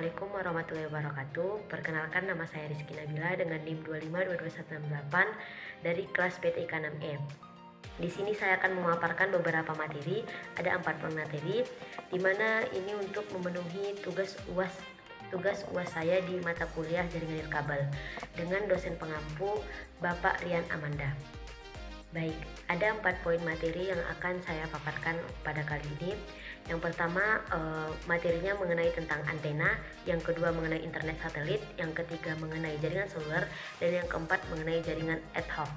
Assalamualaikum warahmatullahi wabarakatuh. Perkenalkan, nama saya Rizky Nabila dengan NIM 2522168 dari kelas PTIK 6E. Di sini saya akan memaparkan beberapa materi, ada 4 materi, di mana ini untuk memenuhi tugas UAS saya di mata kuliah jaringan nirkabel dengan dosen pengampu Bapak Rian Amanda. Baik, ada 4 poin materi yang akan saya paparkan pada kali ini. Yang pertama, materinya mengenai tentang antena, yang kedua mengenai internet satelit, yang ketiga mengenai jaringan seluler, dan yang keempat mengenai jaringan ad hoc.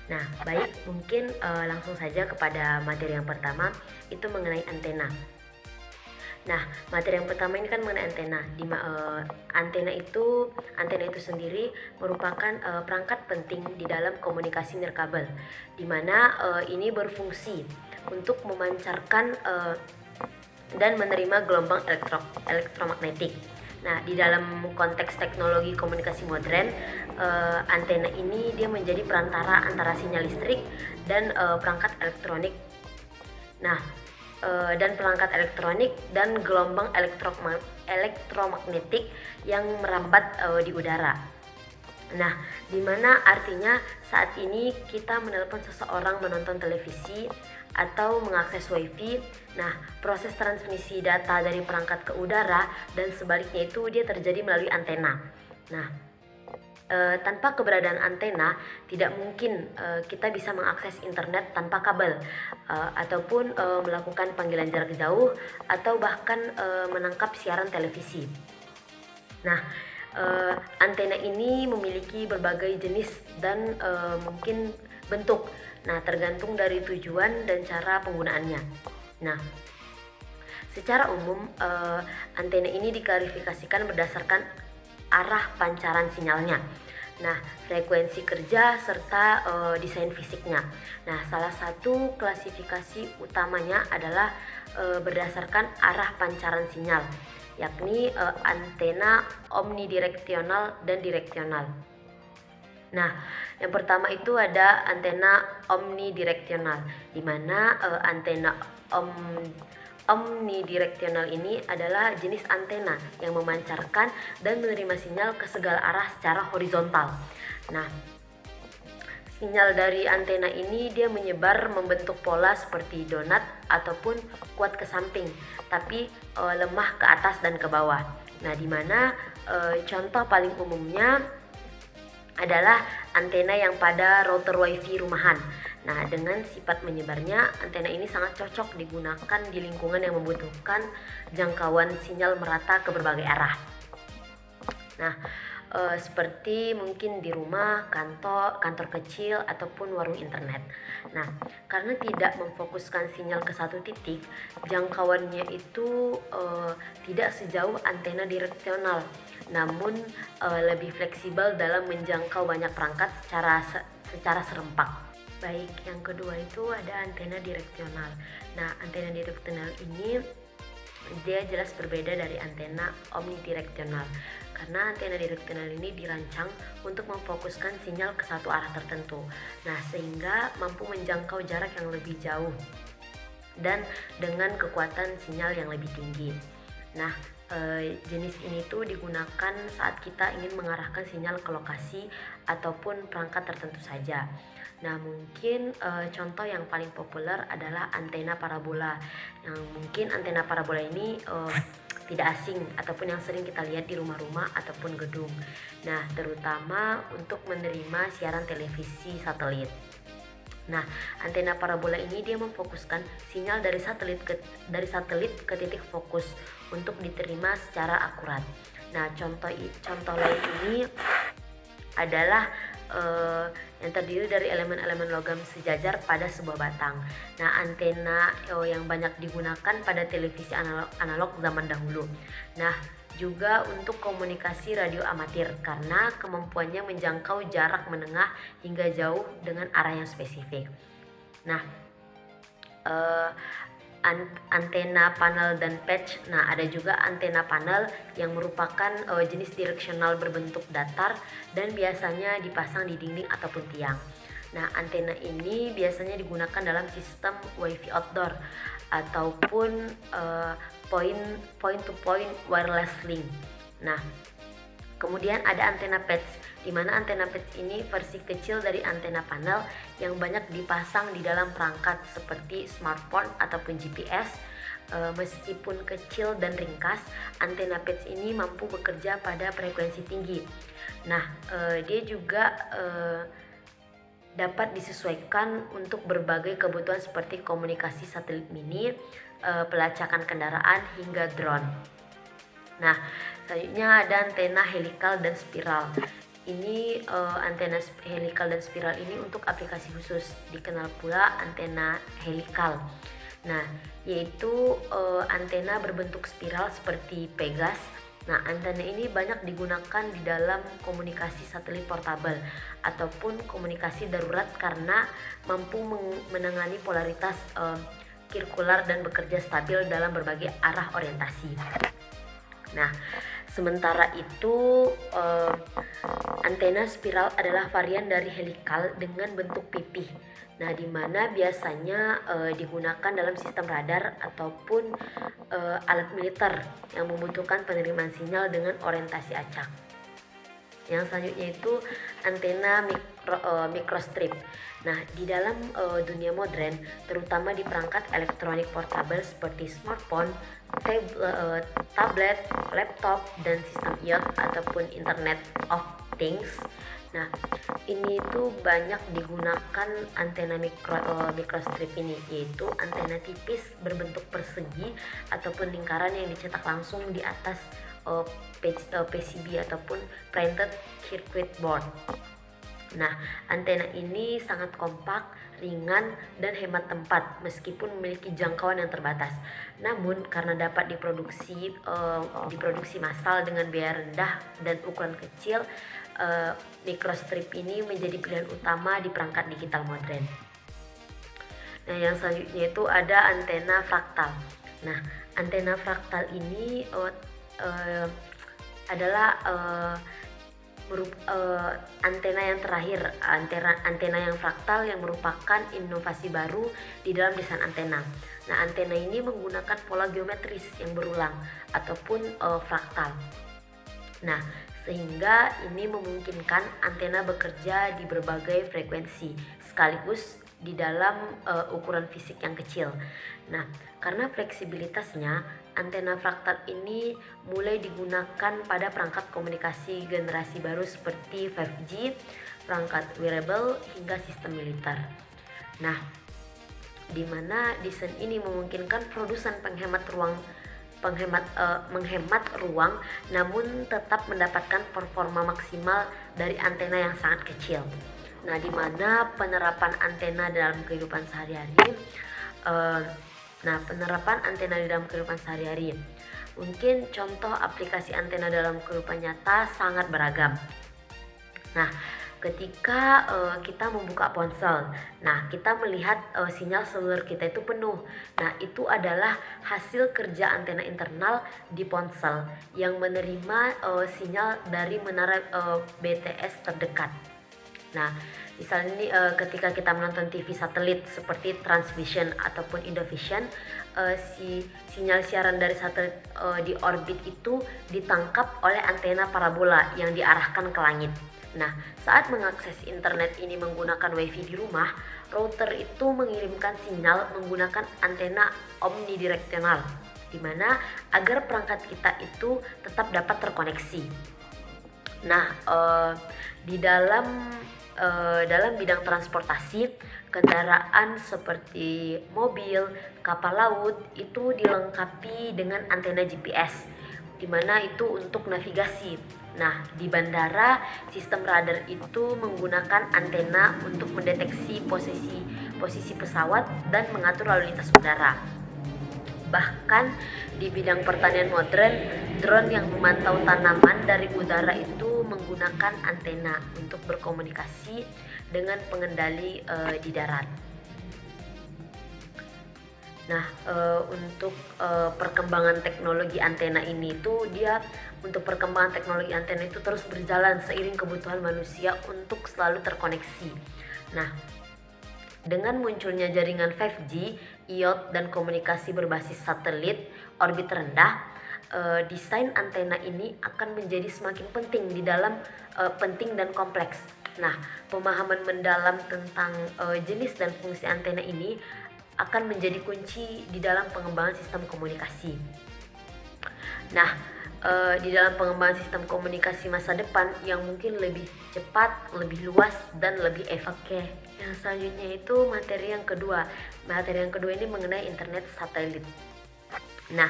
Nah, baik, mungkin langsung saja kepada materi yang pertama, itu mengenai antena. Nah, materi yang pertama ini kan mengenai antena. Antena itu sendiri merupakan perangkat penting di dalam komunikasi nirkabel, di mana ini berfungsi untuk memancarkan dan menerima gelombang elektromagnetik. Nah, di dalam konteks teknologi komunikasi modern, antena ini dia menjadi perantara antara sinyal listrik dan perangkat elektronik. Nah, dan perangkat elektronik dan gelombang elektromagnetik yang merambat di udara. Nah, dimana artinya saat ini kita menelpon seseorang, menonton televisi, atau mengakses wifi. Nah, proses transmisi data dari perangkat ke udara dan sebaliknya itu dia terjadi melalui antena. Nah, tanpa keberadaan antena tidak mungkin kita bisa mengakses internet tanpa kabel, ataupun melakukan panggilan jarak jauh, atau bahkan menangkap siaran televisi. Nah, antena ini memiliki berbagai jenis dan mungkin bentuk. Nah, tergantung dari tujuan dan cara penggunaannya. Nah, secara umum antena ini diklasifikasikan berdasarkan arah pancaran sinyalnya. Nah, frekuensi kerja serta desain fisiknya. Nah, salah satu klasifikasi utamanya adalah berdasarkan arah pancaran sinyal, yakni antena omnidireksional dan direksional. Nah, yang pertama itu ada antena omnidireksional, di mana antena omnidireksional ini adalah jenis antena yang memancarkan dan menerima sinyal ke segala arah secara horizontal. Nah, sinyal dari antena ini dia menyebar membentuk pola seperti donat ataupun kuat ke samping, tapi lemah ke atas dan ke bawah. Nah, di mana contoh paling umumnya adalah antena yang pada router wifi rumahan. Nah, dengan sifat menyebarnya, antena ini sangat cocok digunakan di lingkungan yang membutuhkan jangkauan sinyal merata ke berbagai arah. Nah, seperti mungkin di rumah, kantor kecil, ataupun warung internet. Nah, karena tidak memfokuskan sinyal ke satu titik, jangkauannya itu tidak sejauh antena direksional, namun lebih fleksibel dalam menjangkau banyak perangkat secara serempak. Baik, yang kedua itu ada antena direksional. Nah, antena direksional ini dia jelas berbeda dari antena omnidireksional, karena antena direksional ini dirancang untuk memfokuskan sinyal ke satu arah tertentu. Nah, sehingga mampu menjangkau jarak yang lebih jauh dan dengan kekuatan sinyal yang lebih tinggi. Nah, jenis ini tuh digunakan saat kita ingin mengarahkan sinyal ke lokasi ataupun perangkat tertentu saja. Nah, mungkin contoh yang paling populer adalah antena parabola. Yang mungkin antena parabola ini tidak asing ataupun yang sering kita lihat di rumah-rumah ataupun gedung. Nah, terutama untuk menerima siaran televisi satelit. Nah, antena parabola ini dia memfokuskan sinyal dari satelit ke titik fokus untuk diterima secara akurat. Nah, contoh lain ini adalah yang terdiri dari elemen-elemen logam sejajar pada sebuah batang. Nah, antena yang banyak digunakan pada televisi analog zaman dahulu. Nah, juga untuk komunikasi radio amatir karena kemampuannya menjangkau jarak menengah hingga jauh dengan arah yang spesifik. Nah, antena panel dan patch. Nah, ada juga antena panel yang merupakan jenis direksional berbentuk datar dan biasanya dipasang di dinding ataupun tiang. Nah, antena ini biasanya digunakan dalam sistem wifi outdoor ataupun point to point wireless link. Nah, kemudian ada antena patch, di mana antena patch ini versi kecil dari antena panel yang banyak dipasang di dalam perangkat seperti smartphone ataupun GPS. Meskipun kecil dan ringkas, antena patch ini mampu bekerja pada frekuensi tinggi. Nah, dia juga dapat disesuaikan untuk berbagai kebutuhan seperti komunikasi satelit mini, pelacakan kendaraan, hingga drone. Nah, selanjutnya ada antena helikal dan spiral. Ini antena helikal dan spiral ini untuk aplikasi khusus, dikenal pula antena helikal. Nah, yaitu antena berbentuk spiral seperti Pegas. Nah, antena ini banyak digunakan di dalam komunikasi satelit portabel ataupun komunikasi darurat karena mampu menangani polaritas sirkular dan bekerja stabil dalam berbagai arah orientasi. Nah, sementara itu antena spiral adalah varian dari helikal dengan bentuk pipih. Nah, di mana biasanya digunakan dalam sistem radar ataupun alat militer yang membutuhkan penerimaan sinyal dengan orientasi acak. Yang selanjutnya itu antena microstrip. Nah, di dalam dunia modern, terutama di perangkat elektronik portabel seperti smartphone, tablet, laptop, dan sistem IoT ataupun Internet of Things. Nah, ini tuh banyak digunakan antena microstrip ini, yaitu antena tipis berbentuk persegi ataupun lingkaran yang dicetak langsung di atas PCB ataupun printed circuit board. Nah, antena ini sangat kompak, ringan, dan hemat tempat meskipun memiliki jangkauan yang terbatas. Namun, karena dapat diproduksi massal dengan biaya rendah dan ukuran kecil, microstrip ini menjadi pilihan utama di perangkat digital modern. Nah, yang selanjutnya itu ada antena fraktal. Nah, antena fraktal ini adalah antena yang terakhir, antena yang fraktal yang merupakan inovasi baru di dalam desain antena. Nah, antena ini menggunakan pola geometris yang berulang ataupun fraktal. Nah, sehingga ini memungkinkan antena bekerja di berbagai frekuensi sekaligus di dalam ukuran fisik yang kecil. Nah, karena fleksibilitasnya, antena fraktal ini mulai digunakan pada perangkat komunikasi generasi baru seperti 5G, perangkat wearable, hingga sistem militer. Nah, di mana desain ini memungkinkan produsen menghemat ruang namun tetap mendapatkan performa maksimal dari antena yang sangat kecil. Nah, di mana penerapan antena dalam kehidupan sehari-hari mungkin contoh aplikasi antena dalam kehidupan nyata sangat beragam. Nah, ketika kita membuka ponsel, nah kita melihat sinyal seluler kita itu penuh. Nah, itu adalah hasil kerja antena internal di ponsel yang menerima sinyal dari menara BTS terdekat. Nah, misalnya ini ketika kita menonton TV satelit seperti Transvision ataupun Indovision, sinyal siaran dari satelit di orbit itu ditangkap oleh antena parabola yang diarahkan ke langit. Nah, saat mengakses internet ini menggunakan WiFi di rumah, router itu mengirimkan sinyal menggunakan antena omnidireksional, di mana agar perangkat kita itu tetap dapat terkoneksi. Nah, di dalam bidang transportasi, kendaraan seperti mobil, kapal laut itu dilengkapi dengan antena GPS, di mana itu untuk navigasi. Nah, di bandara, sistem radar itu menggunakan antena untuk mendeteksi posisi pesawat dan mengatur lalu lintas udara. Bahkan di bidang pertanian modern, drone yang memantau tanaman dari udara itu menggunakan antena untuk berkomunikasi dengan pengendali di darat. Nah, untuk perkembangan teknologi antena ini perkembangan teknologi antena itu terus berjalan seiring kebutuhan manusia untuk selalu terkoneksi. Nah, dengan munculnya jaringan 5G, IoT, dan komunikasi berbasis satelit orbit rendah, desain antena ini akan menjadi semakin penting di dalam penting dan kompleks. Nah, pemahaman mendalam tentang jenis dan fungsi antena ini akan menjadi kunci di dalam pengembangan sistem komunikasi. Nah, di dalam pengembangan sistem komunikasi masa depan yang mungkin lebih cepat, lebih luas, dan lebih efektif. Yang selanjutnya itu materi yang kedua. Materi yang kedua ini mengenai internet satelit. Nah,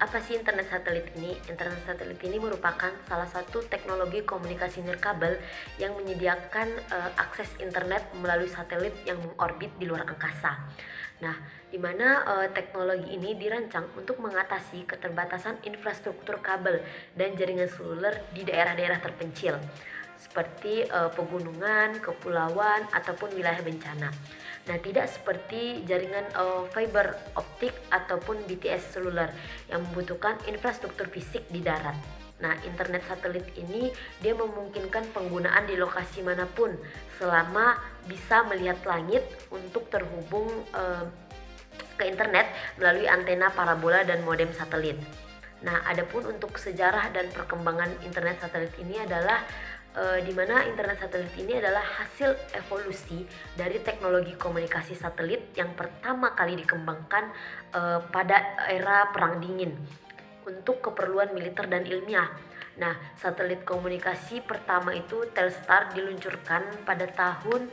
apa sih internet satelit ini? Internet satelit ini merupakan salah satu teknologi komunikasi nirkabel yang menyediakan akses internet melalui satelit yang mengorbit di luar angkasa. Nah, di mana teknologi ini dirancang untuk mengatasi keterbatasan infrastruktur kabel dan jaringan seluler di daerah-daerah terpencil seperti pegunungan, kepulauan, ataupun wilayah bencana. Nah, tidak seperti jaringan fiber optik ataupun BTS seluler yang membutuhkan infrastruktur fisik di darat. Nah, internet satelit ini dia memungkinkan penggunaan di lokasi manapun selama bisa melihat langit untuk terhubung ke internet melalui antena parabola dan modem satelit. Nah, adapun untuk sejarah dan perkembangan internet satelit ini adalah di mana internet satelit ini adalah hasil evolusi dari teknologi komunikasi satelit yang pertama kali dikembangkan pada era Perang Dingin untuk keperluan militer dan ilmiah. Nah, satelit komunikasi pertama itu Telstar diluncurkan pada tahun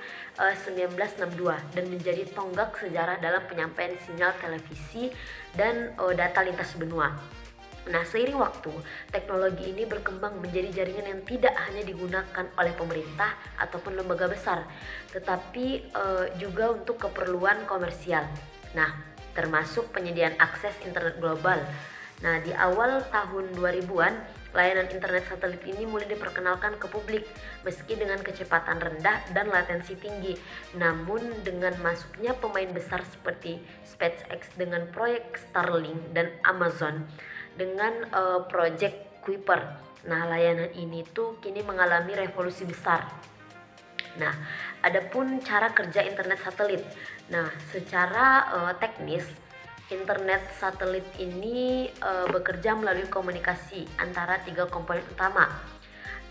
1962 dan menjadi tonggak sejarah dalam penyampaian sinyal televisi dan data lintas benua. Nah, seiring waktu, teknologi ini berkembang menjadi jaringan yang tidak hanya digunakan oleh pemerintah ataupun lembaga besar, tetapi juga untuk keperluan komersial. Nah, termasuk penyediaan akses internet global. Nah, di awal tahun 2000-an, layanan internet satelit ini mulai diperkenalkan ke publik meski dengan kecepatan rendah dan latensi tinggi. Namun dengan masuknya pemain besar seperti SpaceX dengan proyek Starlink dan Amazon dengan Project Kuiper. Nah, layanan ini tuh kini mengalami revolusi besar. Nah, adapun cara kerja internet satelit. Nah, secara teknis internet satelit ini bekerja melalui komunikasi antara 3 komponen utama.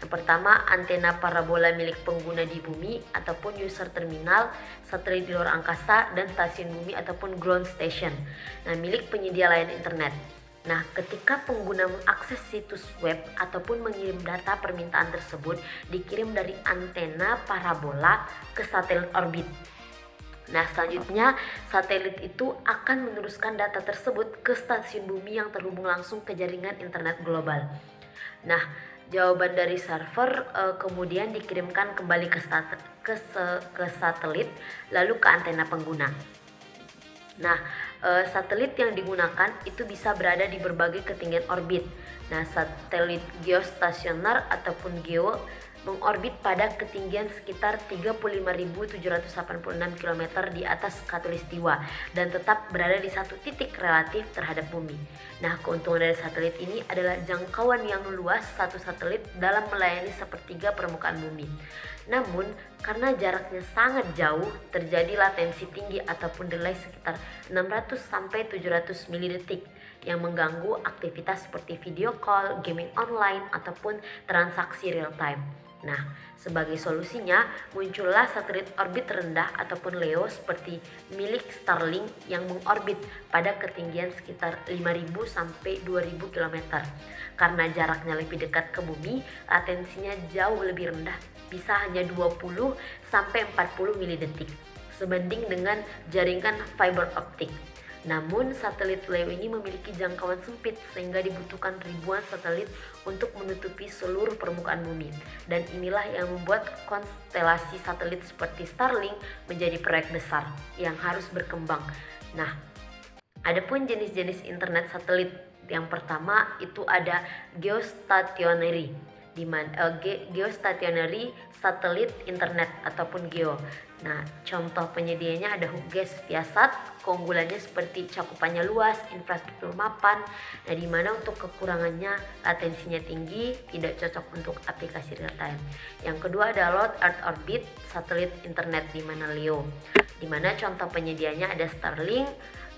Yang pertama, antena parabola milik pengguna di bumi ataupun user terminal, satelit di luar angkasa, dan stasiun bumi ataupun ground station. Nah, milik penyedia layanan internet. Nah, ketika pengguna mengakses situs web ataupun mengirim data permintaan tersebut dikirim dari antena parabola ke satelit orbit. Nah, selanjutnya satelit itu akan meneruskan data tersebut ke stasiun bumi yang terhubung langsung ke jaringan internet global. Nah, jawaban dari server kemudian dikirimkan kembali ke satelit lalu ke antena pengguna. Nah, satelit yang digunakan itu bisa berada di berbagai ketinggian orbit. Nah, satelit geostasioner ataupun geo mengorbit pada ketinggian sekitar 35.786 km di atas khatulistiwa dan tetap berada di satu titik relatif terhadap bumi. Nah, keuntungan dari satelit ini adalah jangkauan yang luas satu satelit dalam melayani sepertiga permukaan bumi. Namun, karena jaraknya sangat jauh, terjadi latensi tinggi ataupun delay sekitar 600-700 milidetik yang mengganggu aktivitas seperti video call, gaming online, ataupun transaksi real time. Nah, sebagai solusinya muncullah satelit orbit rendah ataupun LEO seperti milik Starlink yang mengorbit pada ketinggian sekitar 5.000 sampai 2.000 km. Karena jaraknya lebih dekat ke bumi, latensinya jauh lebih rendah, bisa hanya 20 sampai 40 milidetik sebanding dengan jaringan fiber optik. Namun satelit LEO ini memiliki jangkauan sempit sehingga dibutuhkan ribuan satelit untuk menutupi seluruh permukaan bumi. Dan inilah yang membuat konstelasi satelit seperti Starlink menjadi proyek besar yang harus berkembang. Nah, adapun jenis-jenis internet satelit yang pertama itu ada geostationary, di mana geostationary satelit internet ataupun geo. Nah, contoh penyedianya ada Hughes Viasat, keunggulannya seperti cakupannya luas, infrastruktur mapan. Nah, di mana untuk kekurangannya latensinya tinggi, tidak cocok untuk aplikasi real time. Yang kedua ada Low Earth Orbit satelit internet di mana LEO. Di mana contoh penyedianya ada Starlink,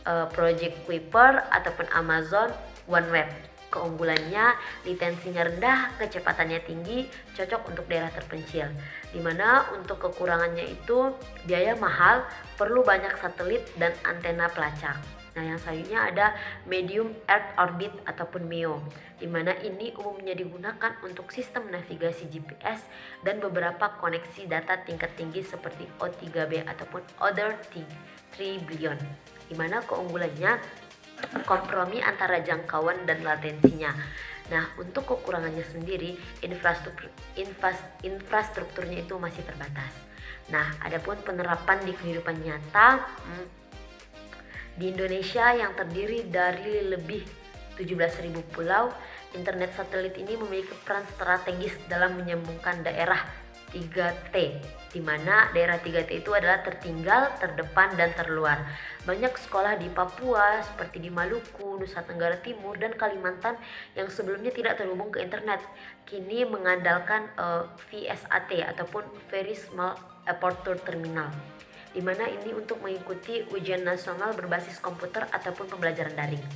Project Kuiper ataupun Amazon OneWeb. Keunggulannya, latensinya rendah, kecepatannya tinggi, cocok untuk daerah terpencil. Dimana untuk kekurangannya itu biaya mahal, perlu banyak satelit dan antena pelacak. Nah, yang selanjutnya ada Medium Earth Orbit ataupun MEO, dimana ini umumnya digunakan untuk sistem navigasi GPS dan beberapa koneksi data tingkat tinggi seperti O3B ataupun Other 3 billion. Dimana keunggulannya kompromi antara jangkauan dan latensinya. Nah, untuk kekurangannya sendiri, infrastrukturnya itu masih terbatas. Nah, adapun penerapan di kehidupan nyata, di Indonesia yang terdiri dari lebih 17.000 pulau, internet satelit ini memiliki peran strategis dalam menyambungkan daerah 3T, di mana daerah 3T itu adalah tertinggal, terdepan, dan terluar. Banyak sekolah di Papua, seperti di Maluku, Nusa Tenggara Timur, dan Kalimantan yang sebelumnya tidak terhubung ke internet, kini mengandalkan VSAT ataupun Very Small Aperture Terminal, di mana ini untuk mengikuti ujian nasional berbasis komputer ataupun pembelajaran daring.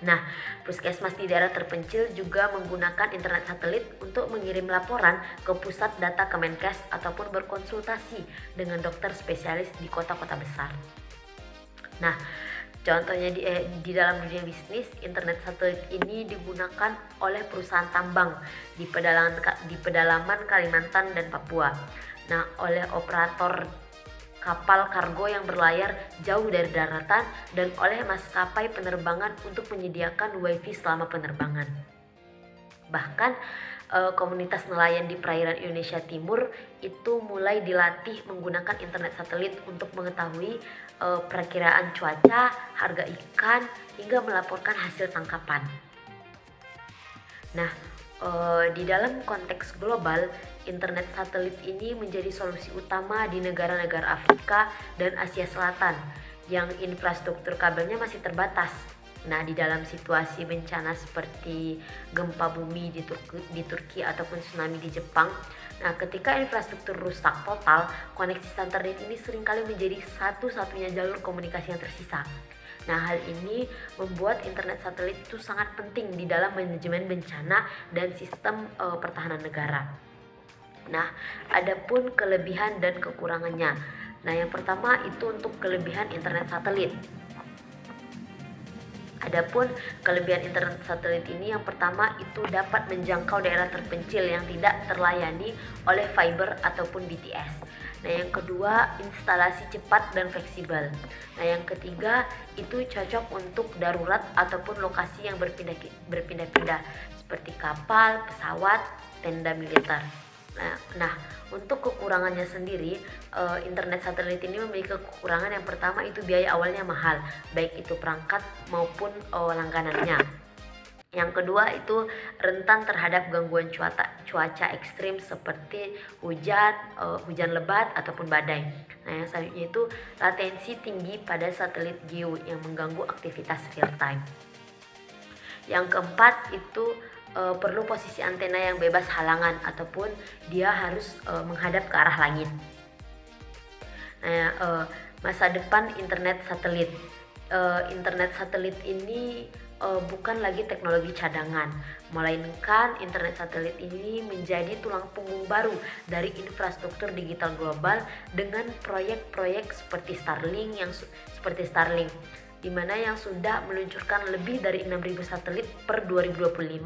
Nah, puskesmas di daerah terpencil juga menggunakan internet satelit untuk mengirim laporan ke pusat data Kemenkes ataupun berkonsultasi dengan dokter spesialis di kota-kota besar. Nah, contohnya di dalam dunia bisnis, internet satelit ini digunakan oleh perusahaan tambang di pedalaman Kalimantan dan Papua. Nah, oleh operator kapal kargo yang berlayar jauh dari daratan dan oleh maskapai penerbangan untuk menyediakan wifi selama penerbangan. Bahkan komunitas nelayan di perairan Indonesia Timur itu mulai dilatih menggunakan internet satelit untuk mengetahui perakiraan cuaca, harga ikan, hingga melaporkan hasil tangkapan. Nah, di dalam konteks global, internet satelit ini menjadi solusi utama di negara-negara Afrika dan Asia Selatan yang infrastruktur kabelnya masih terbatas. Nah, di dalam situasi bencana seperti gempa bumi di Turki ataupun tsunami di Jepang, nah ketika infrastruktur rusak total, koneksi internet ini seringkali menjadi satu-satunya jalur komunikasi yang tersisa. Nah, hal ini membuat internet satelit itu sangat penting di dalam manajemen bencana dan sistem pertahanan negara. Nah, adapun kelebihan dan kekurangannya. Nah, yang pertama itu untuk kelebihan internet satelit. Adapun kelebihan internet satelit ini, yang pertama itu dapat menjangkau daerah terpencil yang tidak terlayani oleh fiber ataupun BTS. Nah, yang kedua, instalasi cepat dan fleksibel. Nah, yang ketiga itu cocok untuk darurat ataupun lokasi yang berpindah-pindah seperti kapal, pesawat, tenda militer. Nah, untuk kekurangannya sendiri, internet satelit ini memiliki kekurangan. Yang pertama itu biaya awalnya mahal, baik itu perangkat maupun langganannya. Yang kedua itu rentan terhadap gangguan cuaca ekstrim seperti hujan lebat ataupun badai. Nah, yang selanjutnya itu latensi tinggi pada satelit geo yang mengganggu aktivitas real time. Yang keempat itu perlu posisi antena yang bebas halangan ataupun dia harus menghadap ke arah langit. Nah, masa depan internet satelit. Internet satelit ini bukan lagi teknologi cadangan, melainkan internet satelit ini menjadi tulang punggung baru dari infrastruktur digital global dengan proyek-proyek seperti Starlink di mana yang sudah meluncurkan lebih dari 6.000 satelit per 2025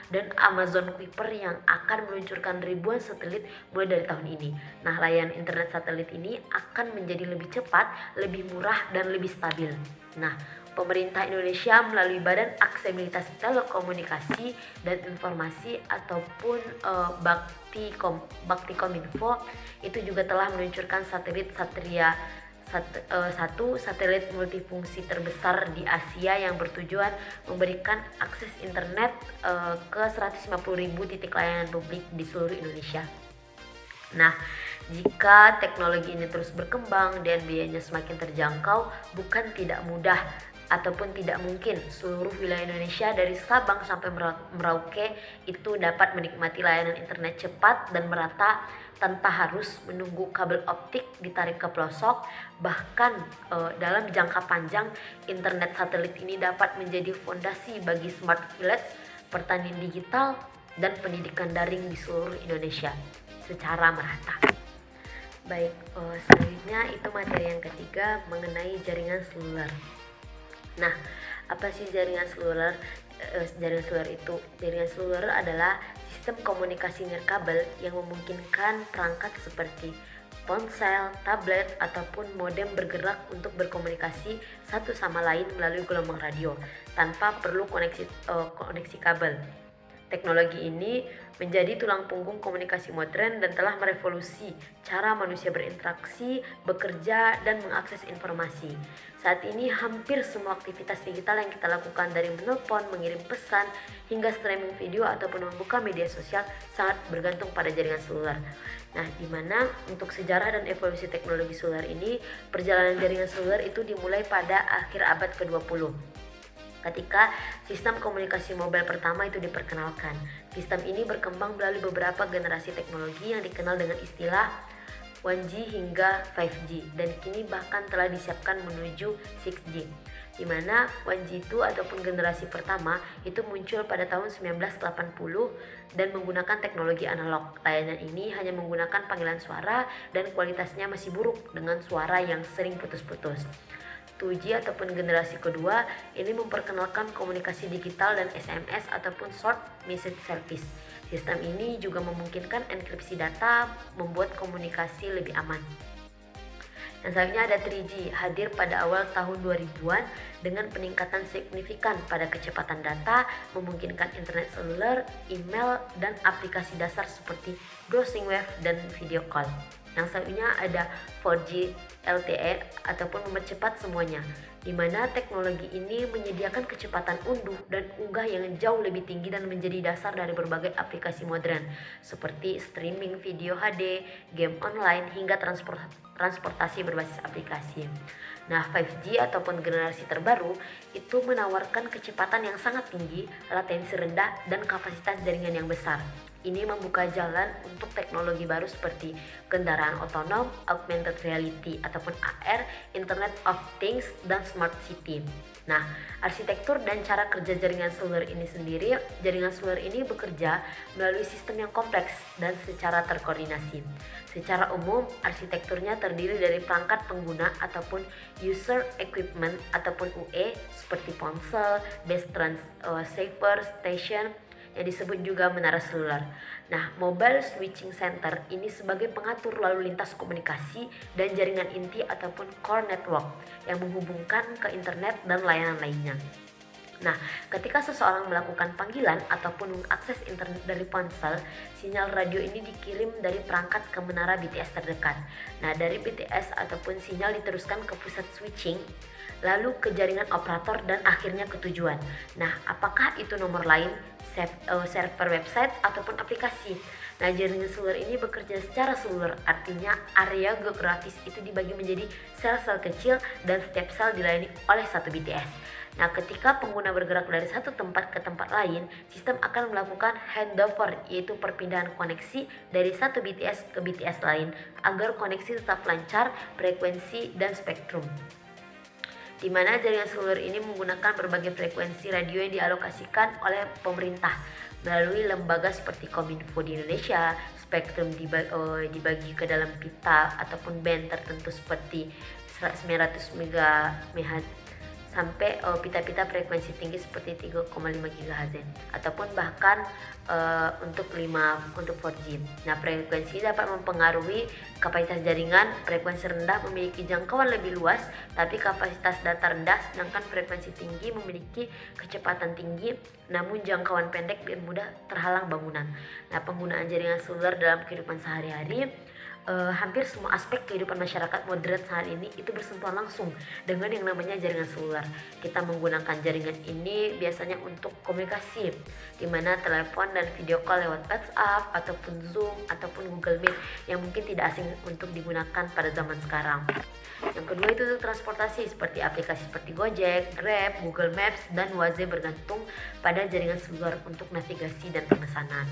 dan Amazon Kuiper yang akan meluncurkan ribuan satelit mulai dari tahun ini. Nah, layanan internet satelit ini akan menjadi lebih cepat, lebih murah, dan lebih stabil. Nah, pemerintah Indonesia melalui Badan Aksesibilitas Telekomunikasi dan Informasi ataupun Baktikominfo itu juga telah meluncurkan satelit Satria 1 satelit multifungsi terbesar di Asia yang bertujuan memberikan akses internet ke 150.000 titik layanan publik di seluruh Indonesia. Nah, jika teknologi ini terus berkembang dan biayanya semakin terjangkau, bukan tidak mudah ataupun tidak mungkin seluruh wilayah Indonesia dari Sabang sampai Merauke itu dapat menikmati layanan internet cepat dan merata tanpa harus menunggu kabel optik ditarik ke pelosok. Bahkan dalam jangka panjang, internet satelit ini dapat menjadi fondasi bagi smart village, pertanian digital, dan pendidikan daring di seluruh Indonesia secara merata. Baik, selanjutnya itu materi yang ketiga mengenai jaringan seluler. Nah, apa sih jaringan seluler? Jaringan seluler adalah sistem komunikasi nirkabel yang memungkinkan perangkat seperti ponsel, tablet, ataupun modem bergerak untuk berkomunikasi satu sama lain melalui gelombang radio tanpa perlu koneksi kabel. Teknologi ini menjadi tulang punggung komunikasi modern dan telah merevolusi cara manusia berinteraksi, bekerja, dan mengakses informasi. Saat ini hampir semua aktivitas digital yang kita lakukan, dari menelpon, mengirim pesan, hingga streaming video ataupun membuka media sosial, sangat bergantung pada jaringan seluler. Nah, di mana untuk sejarah dan evolusi teknologi seluler ini, perjalanan jaringan seluler itu dimulai pada akhir abad ke-20. Ketika sistem komunikasi mobile pertama itu diperkenalkan. Sistem ini berkembang melalui beberapa generasi teknologi yang dikenal dengan istilah 1G hingga 5G, dan kini bahkan telah disiapkan menuju 6G, di mana 1G itu ataupun generasi pertama itu muncul pada tahun 1980 dan menggunakan teknologi analog. Layanan ini hanya menggunakan panggilan suara dan kualitasnya masih buruk dengan suara yang sering putus-putus. 2G ataupun generasi kedua ini memperkenalkan komunikasi digital dan SMS ataupun short message service. Sistem ini juga memungkinkan enkripsi data, membuat komunikasi lebih aman. Dan selanjutnya ada 3G, hadir pada awal tahun 2000-an dengan peningkatan signifikan pada kecepatan data, memungkinkan internet seluler, email, dan aplikasi dasar seperti browsing web dan video call. Yang selanjutnya ada 4G LTE ataupun mempercepat semuanya, di mana teknologi ini menyediakan kecepatan unduh dan unggah yang jauh lebih tinggi dan menjadi dasar dari berbagai aplikasi modern seperti streaming video HD, game online, hingga transportasi berbasis aplikasi. Nah, 5G ataupun generasi terbaru itu menawarkan kecepatan yang sangat tinggi, latensi rendah, dan kapasitas jaringan yang besar. Ini membuka jalan untuk teknologi baru seperti kendaraan otonom, augmented reality ataupun AR, Internet of Things, dan smart city. Nah, arsitektur dan cara kerja jaringan seluler ini sendiri, jaringan seluler ini bekerja melalui sistem yang kompleks dan secara terkoordinasi. Secara umum, arsitekturnya terdiri dari perangkat pengguna ataupun user equipment ataupun UE seperti ponsel, base transceiver station, yang disebut juga menara seluler. Nah, mobile switching center ini sebagai pengatur lalu lintas komunikasi dan jaringan inti ataupun core network yang menghubungkan ke internet dan layanan lainnya. Nah, ketika seseorang melakukan panggilan ataupun mengakses internet dari ponsel, sinyal radio ini dikirim dari perangkat ke menara BTS terdekat. Nah, dari BTS ataupun sinyal diteruskan ke pusat switching, lalu ke jaringan operator dan akhirnya ke tujuan. Nah, apakah itu nomor lain, server website ataupun aplikasi? Nah, jaringan seluler ini bekerja secara seluler, artinya area geografis itu dibagi menjadi sel-sel kecil dan setiap sel dilayani oleh satu BTS. Nah, ketika pengguna bergerak dari satu tempat ke tempat lain, sistem akan melakukan handover, yaitu perpindahan koneksi dari satu BTS ke BTS lain agar koneksi tetap lancar, frekuensi, dan spektrum. Di mana jaringan seluler ini menggunakan berbagai frekuensi radio yang dialokasikan oleh pemerintah melalui lembaga seperti Kominfo di Indonesia. Spektrum dibagi ke dalam pita ataupun band tertentu seperti 900 MHz sampai pita-pita frekuensi tinggi seperti 3,5 GHz ataupun bahkan untuk 4G. Nah, frekuensi dapat mempengaruhi kapasitas jaringan. Frekuensi rendah memiliki jangkauan lebih luas tapi kapasitas data rendah, sedangkan frekuensi tinggi memiliki kecepatan tinggi namun jangkauan pendek dan mudah terhalang bangunan. Nah, penggunaan jaringan seluler dalam kehidupan sehari-hari, hampir semua aspek kehidupan masyarakat modern saat ini itu bersentuhan langsung dengan yang namanya jaringan seluler. Kita menggunakan jaringan ini biasanya untuk komunikasi, di mana telepon dan video call lewat WhatsApp ataupun Zoom ataupun Google Meet yang mungkin tidak asing untuk digunakan pada zaman sekarang. Yang kedua itu untuk transportasi seperti aplikasi seperti Gojek, Grab, Google Maps, dan Waze bergantung pada jaringan seluler untuk navigasi dan pemesanan.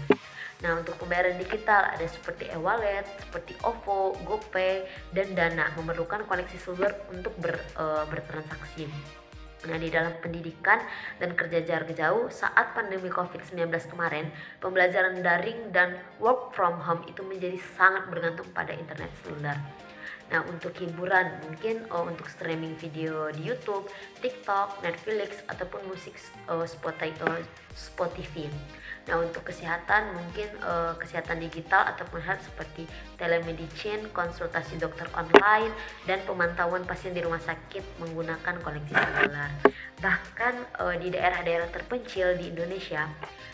Nah, untuk pembayaran digital ada seperti e-wallet, seperti OVO, GoPay, dan Dana memerlukan koneksi seluler untuk bertransaksi. Nah, di dalam pendidikan dan kerja jarak jauh saat pandemi COVID-19 kemarin, pembelajaran daring dan work from home itu menjadi sangat bergantung pada internet seluler. Nah, untuk hiburan mungkin untuk streaming video di YouTube, TikTok, Netflix ataupun musik Spotify. Nah, untuk kesehatan mungkin kesehatan digital ataupun health seperti telemedicine, konsultasi dokter online, dan pemantauan pasien di rumah sakit menggunakan koneksi seluler. Bahkan di daerah-daerah terpencil di Indonesia,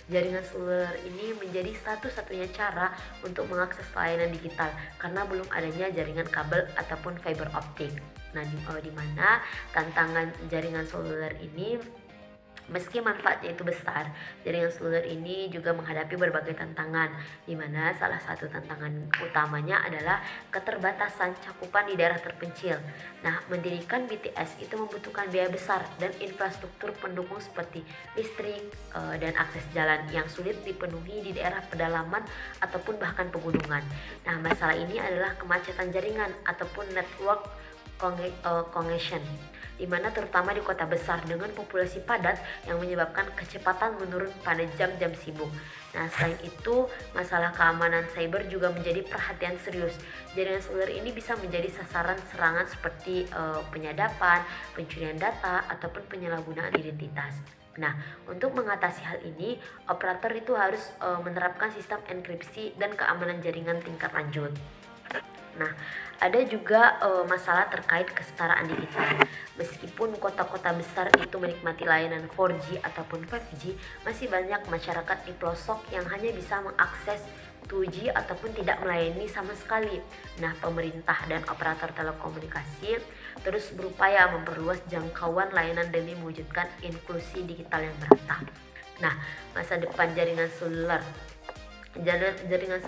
jaringan seluler ini menjadi satu-satunya cara untuk mengakses layanan digital karena belum adanya jaringan kabel ataupun fiber optik. Nah, di mana tantangan jaringan seluler ini, meski manfaatnya itu besar, jaringan seluler ini juga menghadapi berbagai tantangan, di mana salah satu tantangan utamanya adalah keterbatasan cakupan di daerah terpencil. Nah, mendirikan BTS itu membutuhkan biaya besar dan infrastruktur pendukung seperti listrik dan akses jalan yang sulit dipenuhi di daerah pedalaman ataupun bahkan pegunungan. Nah, masalah ini adalah kemacetan jaringan ataupun network congestion, di mana terutama di kota besar dengan populasi padat yang menyebabkan kecepatan menurun pada jam-jam sibuk. Nah, selain itu, masalah keamanan cyber juga menjadi perhatian serius. Jaringan seluler ini bisa menjadi sasaran serangan seperti penyadapan, pencurian data, ataupun penyalahgunaan identitas. Nah, untuk mengatasi hal ini, operator itu harus menerapkan sistem enkripsi dan keamanan jaringan tingkat lanjut. Nah, ada juga masalah terkait kesetaraan digital. Meskipun kota-kota besar itu menikmati layanan 4G ataupun 5G, masih banyak masyarakat di pelosok yang hanya bisa mengakses 2G ataupun tidak melayani sama sekali. Nah, pemerintah dan operator telekomunikasi terus berupaya memperluas jangkauan layanan demi mewujudkan inklusi digital yang merata. Nah, masa depan jaringan seluler jaringan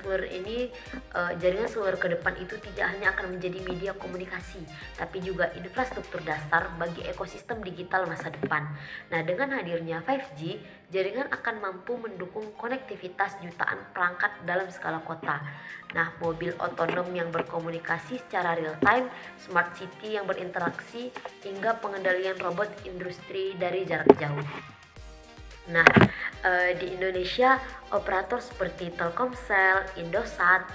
seluler ke depan itu tidak hanya akan menjadi media komunikasi, tapi juga infrastruktur dasar bagi ekosistem digital masa depan. Nah, dengan hadirnya 5G, jaringan akan mampu mendukung konektivitas jutaan perangkat dalam skala kota. Nah, mobil otonom yang berkomunikasi secara real time, smart city yang berinteraksi, hingga pengendalian robot industri dari jarak jauh. Nah, di Indonesia, operator seperti Telkomsel, Indosat,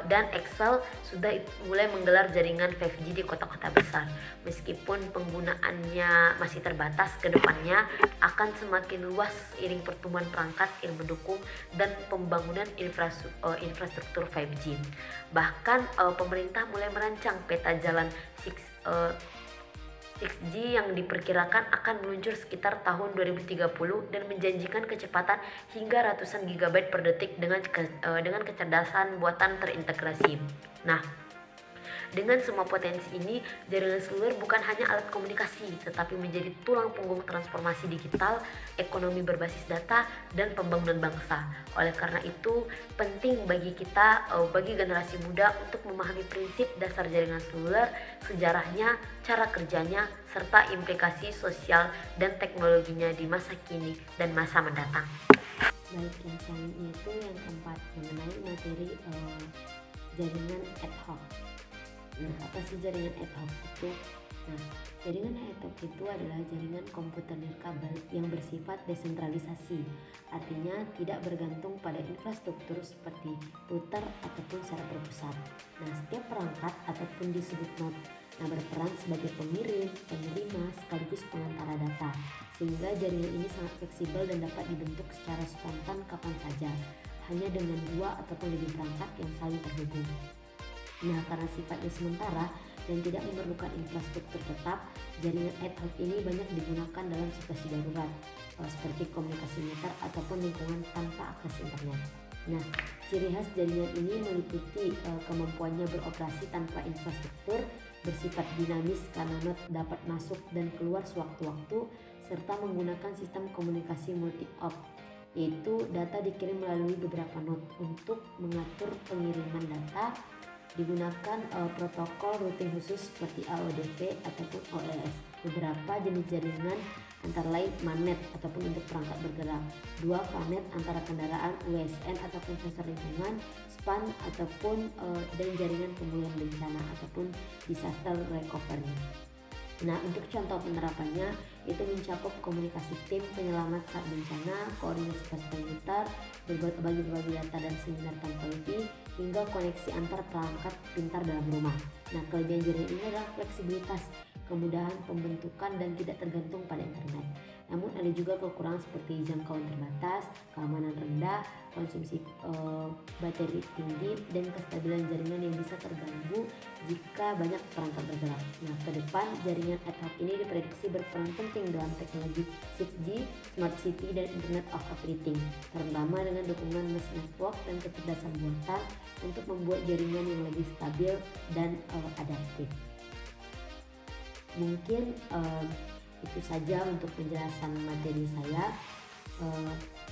dan XL sudah mulai menggelar jaringan 5G di kota-kota besar. Meskipun penggunaannya masih terbatas, ke depannya akan semakin luas seiring pertumbuhan perangkat yang mendukung dan pembangunan infrastruktur 5G. Bahkan pemerintah mulai merancang peta jalan 6G yang diperkirakan akan meluncur sekitar tahun 2030 dan menjanjikan kecepatan hingga ratusan gigabyte per detik dengan kecerdasan buatan terintegrasi. Nah, dengan semua potensi ini, jaringan seluler bukan hanya alat komunikasi, tetapi menjadi tulang punggung transformasi digital, ekonomi berbasis data, dan pembangunan bangsa. Oleh karena itu, penting bagi kita, bagi generasi muda untuk memahami prinsip dasar jaringan seluler, sejarahnya, cara kerjanya, serta implikasi sosial dan teknologinya di masa kini dan masa mendatang. Baik, yang selanjutnya itu yang keempat, mengenai materi jaringan ad hoc. Nah, apa sih jaringan ad hoc itu? Nah, jaringan ad hoc itu adalah jaringan komputer nirkabel yang bersifat desentralisasi, artinya tidak bergantung pada infrastruktur seperti router ataupun server pusat. Nah, setiap perangkat ataupun disebut node berperan sebagai pengirim, penerima, sekaligus pengantara data, sehingga jaringan ini sangat fleksibel dan dapat dibentuk secara spontan kapan saja, hanya dengan dua ataupun lebih perangkat yang saling terhubung. Nah, karena sifatnya sementara dan tidak memerlukan infrastruktur tetap, jaringan ad hoc ini banyak digunakan dalam situasi darurat, seperti komunikasi militer ataupun lingkungan tanpa akses internet. Nah, ciri khas jaringan ini meliputi kemampuannya beroperasi tanpa infrastruktur, bersifat dinamis karena node dapat masuk dan keluar sewaktu-waktu, serta menggunakan sistem komunikasi multi-op, yaitu data dikirim melalui beberapa node. Untuk mengatur pengiriman data digunakan protokol routing khusus seperti AODP ataupun OLS. Beberapa jenis jaringan antara lain MANET ataupun untuk perangkat bergerak, 2 VANET antara kendaraan, USN ataupun sensor lingkungan, SPAN ataupun dan jaringan pemulihan bencana ataupun disaster recovery. Nah, untuk contoh penerapannya itu mencakup komunikasi tim penyelamat saat bencana, koordinasi pasukan militer, berbagi data dan seminar tanpa wifi, hingga koneksi antar perangkat pintar dalam rumah. Nah, kelebihan jaringan ini adalah fleksibilitas, kemudahan pembentukan dan tidak tergantung pada internet. Namun ada juga kekurangan seperti jangkauan terbatas, keamanan rendah, konsumsi bateri tinggi, dan kestabilan jaringan yang bisa terganggu jika banyak perangkat bergerak. Nah, ke depan jaringan ad hoc ini diprediksi berperan penting dalam teknologi 6G, Smart City, dan Internet of Everything, terutama dengan dukungan mesh network dan kecerdasan buatan untuk membuat jaringan yang lebih stabil dan adaptif. Mungkin itu saja untuk penjelasan materi saya.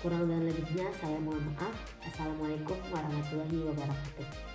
Kurang dan lebihnya saya mohon maaf. Assalamualaikum warahmatullahi wabarakatuh.